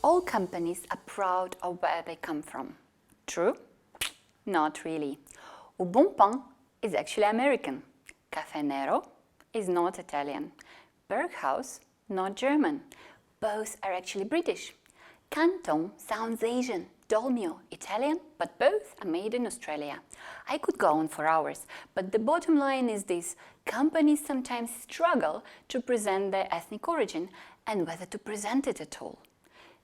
All companies are proud of where they come from. True? Not really. Ubonpan is actually American. Caffè Nero is not Italian. Berghaus, not German. Both are actually British. Canton sounds Asian. Dolmio, Italian, but both are made in Australia. I could go on for hours, but the bottom line is this: companies sometimes struggle to present their ethnic origin and whether to present it at all.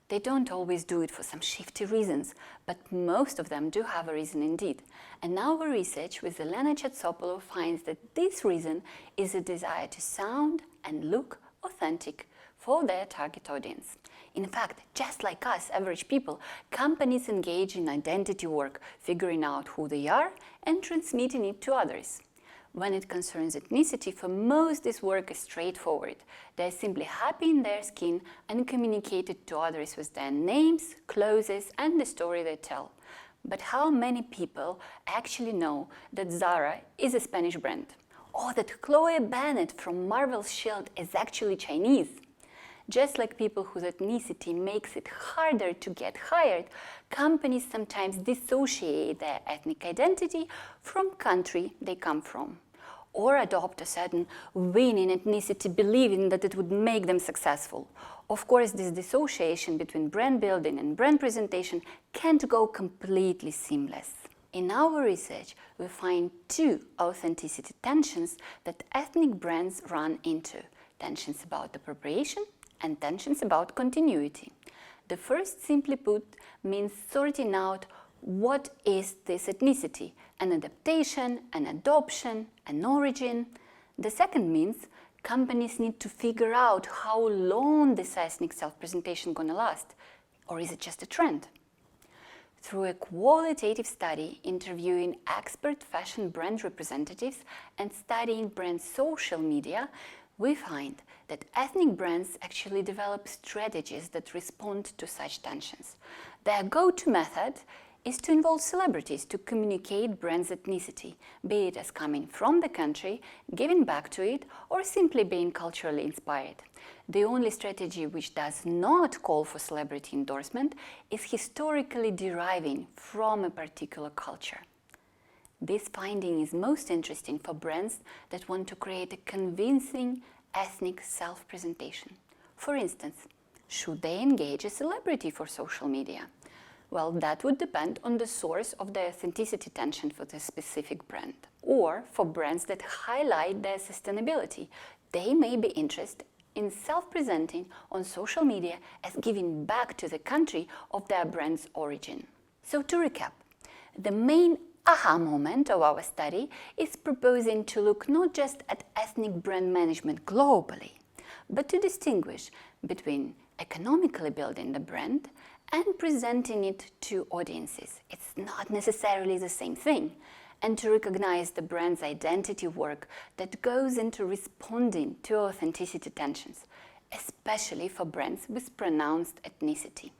They don't always do it for some shifty reasons, but most of them do have a reason indeed. And our research with Elena Chatsopoulou finds that this reason is a desire to sound and look authentic for their target audience. In fact, just like us, average people, companies engage in identity work, figuring out who they are and transmitting it to others. When it concerns ethnicity, for most this work is straightforward. They are simply happy in their skin and communicate it to others with their names, clothes and the story they tell. But how many people actually know that Zara is a Spanish brand? Or that Chloe Bennett from Marvel's S.H.I.E.L.D. is actually Chinese? Just like people whose ethnicity makes it harder to get hired, companies sometimes dissociate their ethnic identity from country they come from, or adopt a certain winning ethnicity believing that it would make them successful. Of course, this dissociation between brand building and brand presentation can't go completely seamless. In our research, we find two authenticity tensions that ethnic brands run into: tensions about appropriation and tensions about continuity. The first, simply put, means sorting out what is this ethnicity, an adaptation, an adoption, an origin. The second means companies need to figure out how long this ethnic self-presentation gonna last, or is it just a trend? Through a qualitative study interviewing expert fashion brand representatives and studying brand social media, we find that ethnic brands actually develop strategies that respond to such tensions. Their go-to method is to involve celebrities to communicate brand's ethnicity, be it as coming from the country, giving back to it, or simply being culturally inspired. The only strategy which does not call for celebrity endorsement is historically deriving from a particular culture. This finding is most interesting for brands that want to create a convincing ethnic self-presentation. For instance, should they engage a celebrity for social media? Well, that would depend on the source of the authenticity tension for the specific brand. Or for brands that highlight their sustainability, they may be interested in self-presenting on social media as giving back to the country of their brand's origin. So to recap, the main aha moment of our study is proposing to look not just at ethnic brand management globally, but to distinguish between economically building the brand and presenting it to audiences. It's not necessarily the same thing. And to recognize the brand's identity work that goes into responding to authenticity tensions, especially for brands with pronounced ethnicity.